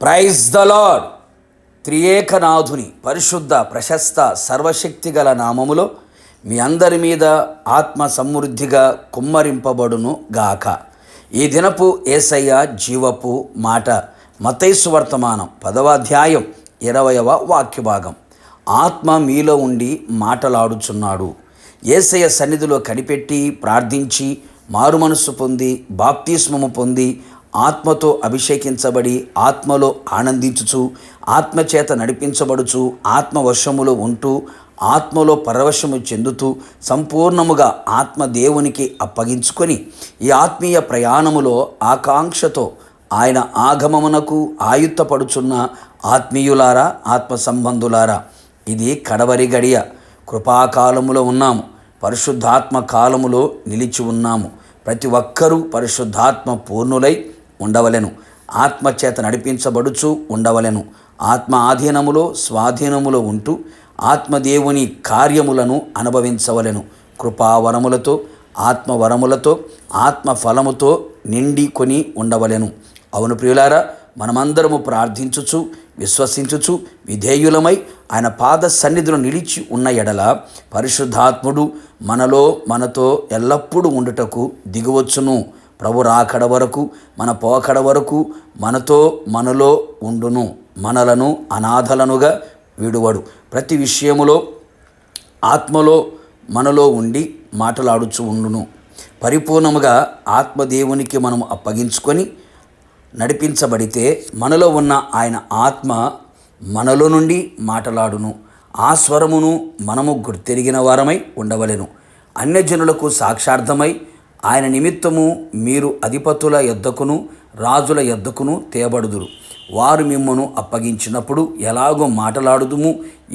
Praise the lord. త్రియేకనాథుని పరిశుద్ధ ప్రశస్త సర్వశక్తిగల నామములో మీ అందరి మీద ఆత్మ సమృద్ధిగా కుమ్మరింపబడును గాక. ఈ దినపు యేసయ్య జీవపు మాట మత్తయి సువర్తమానం 10వ అధ్యాయం 20వ వాక్యభాగం. ఆత్మ మీలో ఉండి మాటలాడుచున్నాడు. యేసయ్య సన్నిధిలో కనిపెట్టి ప్రార్థించి మారుమనస్సు పొంది బాప్తిస్మము పొంది ఆత్మతో అభిషేకించబడి ఆత్మలో ఆనందించుచు ఆత్మచేత నడిపించబడుచు ఆత్మవశములో ఉంటూ ఆత్మలో పరవశము చెందుతూ సంపూర్ణముగా ఆత్మ దేవునికి అప్పగించుకొని ఈ ఆత్మీయ ప్రయాణములో ఆకాంక్షతో ఆయన ఆగమమునకు ఆయుత్తపడుచున్న ఆత్మీయులారా, ఆత్మ సంబంధులారా, ఇది కడవరి గడియ. కృపాకాలములో ఉన్నాము. పరిశుద్ధాత్మ కాలములో నిలిచి ఉన్నాము. ప్రతి ఒక్కరూ పరిశుద్ధాత్మ పూర్ణులై ఉండవలెను. ఆత్మచేత నడిపించబడుచు ఉండవలెను. ఆత్మ ఆధీనములో స్వాధీనములో ఉంటూ ఆత్మదేవుని కార్యములను అనుభవించవలెను. కృపావరములతో ఆత్మవరములతో ఆత్మఫలముతో నిండి కొని ఉండవలెను. అవును ప్రియులారా, మనమందరము ప్రార్థించుచు విశ్వసించుచు విధేయులమై ఆయన పాద సన్నిధిలో నిలిచి ఉన్న ఎడల పరిశుద్ధాత్ముడు మనతో ఎల్లప్పుడూ ఉండుటకు దిగువచ్చును. ప్రభు రాకడ వరకు, మన పోకడ వరకు మనలో ఉండును. మనలను అనాథలనుగా విడువడు. ప్రతి విషయములో ఆత్మలో మనలో ఉండి మాటలాడుచు ఉండును. పరిపూర్ణముగా ఆత్మదేవునికి మనం అప్పగించుకొని నడిపించబడితే మనలో ఉన్న ఆయన ఆత్మ మనలో నుండి మాటలాడును. ఆ స్వరమును మనము గుర్తెరిగిన వారమై ఉండవలెను. అన్యజనులకు సాక్షార్థమై ఆయన నిమిత్తము మీరు అధిపతుల యొద్దకును రాజుల యొద్దకును తేబడుదురు. వారు మిమ్మను అప్పగించినప్పుడు ఎలాగో మాటలాడుదుము,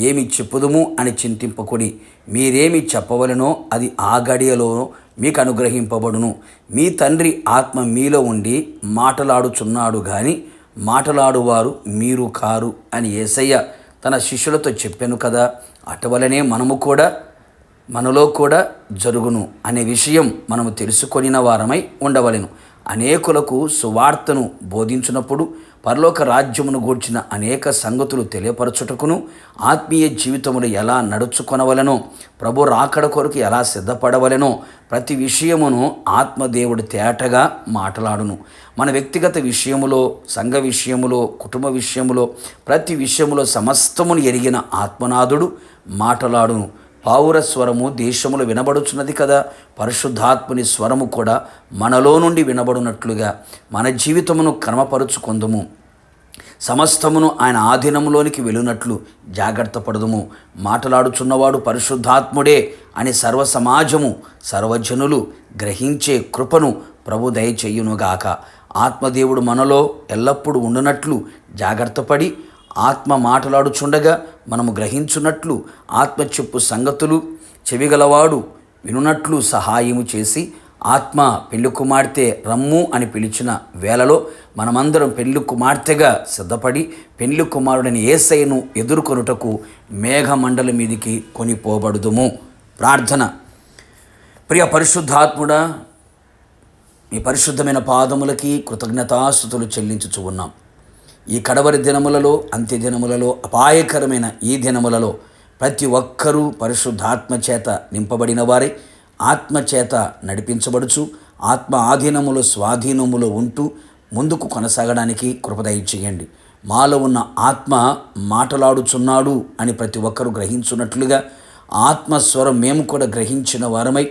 ఏమి చెప్పుదుము అని చింతింపకుడి. మీరేమి చెప్పవలెనో అది ఆ గడియలో మీకు అనుగ్రహింపబడును. మీ తండ్రి ఆత్మ మీలో ఉండి మాటలాడుచున్నాడు గాని మాటలాడువారు మీరు కారు అని యేసయ్య తన శిష్యులతో చెప్పాను కదా. అటువలనే మనలో కూడా జరుగును అనే విషయం మనము తెలుసుకొనిన వారమై ఉండవలెను. అనేకులకు సువార్తను బోధించినప్పుడు పరలోక రాజ్యమును గూర్చిన అనేక సంగతులు తెలియపరచుటకును ఆత్మీయ జీవితములు ఎలా నడుచుకొనవలెనో, ప్రభు రాకడ కొరకు ఎలా సిద్ధపడవలెనో ప్రతి విషయమును ఆత్మదేవుడు తేటగా మాటలాడును. మన వ్యక్తిగత విషయములో, సంఘ విషయములో, కుటుంబ విషయములో, ప్రతి విషయములో సమస్తమును ఎరిగిన ఆత్మనాథుడు మాటలాడును. పావుర స్వరము దేశములో వినబడుచున్నది కదా. పరిశుద్ధాత్ముని స్వరము కూడా మనలో నుండి వినబడినట్లుగా మన జీవితమును క్రమపరుచుకొందుము. సమస్తమును ఆయన ఆధీనంలోనికి వెళ్ళినట్లు జాగ్రత్త పడదుము. మాటలాడుచున్నవాడు పరిశుద్ధాత్ముడే అని సర్వ సమాజము సర్వజనులు గ్రహించే కృపను ప్రభు దయచేయునుగాక. ఆత్మదేవుడు మనలో ఎల్లప్పుడూ ఉండునట్లు జాగ్రత్తపడి ఆత్మ మాటలాడుచుండగా మనము గ్రహించున్నట్లు ఆత్మ చెప్పు సంగతులు చెవిగలవాడు వినున్నట్లు సహాయము చేసి ఆత్మ పెళ్లి కుమార్తె రమ్ము అని పిలిచిన వేళలో మనమందరం పెళ్లి కుమార్తెగా సిద్ధపడి పెళ్లి కుమారుడిని యేసయ్యను ఎదుర్కొనుటకు మేఘమండలి మీదికి కొనిపోబడుదుము. ప్రార్థన. ప్రియ పరిశుద్ధాత్ముడా, మీ పరిశుద్ధమైన పాదములకి కృతజ్ఞతాస్తుతులు చెల్లించుచు ఉన్నాం. ఈ కడవరి దినములలో, అంత్య దినములలో, అపాయకరమైన ఈ దినములలో ప్రతి ఒక్కరూ పరిశుద్ధాత్మ చేత నింపబడిన వారే ఆత్మచేత నడిపించబడుచు ఆత్మ ఆధీనములో స్వాధీనములో ఉంటూ ముందుకు కొనసాగడానికి కృప దయచేయండి. మాలో ఉన్న ఆత్మ మాటలాడుచున్నాడు అని ప్రతి ఒక్కరూ గ్రహించున్నట్లుగా ఆత్మస్వరం మేము కూడా గ్రహించిన వారమై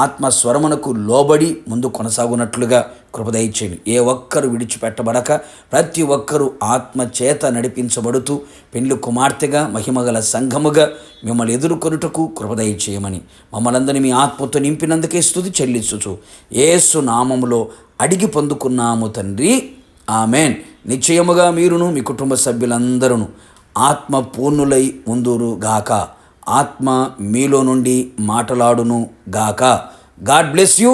ఆత్మస్వరమునకు లోబడి ముందు కొనసాగునట్లుగా కృప దయచేయండి. ఏ ఒక్కరు విడిచిపెట్టబడక ప్రతి ఒక్కరూ ఆత్మచేత నడిపించబడుతూ పెండ్లి కుమార్తెగా మహిమగల సంఘముగా మిమ్మల్ని ఎదుర్కొనుటకు కృప దయచేయమని మమ్మల్ందరినీ మీ ఆత్మతో నింపినందుకే స్తుతి చెల్లించుచు యేసు నామములో అడిగి పొందుకున్నాము తండ్రి, ఆమెన్. నిశ్చయముగా మీరును మీ కుటుంబ సభ్యులందరూ ఆత్మ పూర్ణులై ఉందురు గాక. ఆత్మ మీలో నుండి మాటలాడును గాక. God bless you.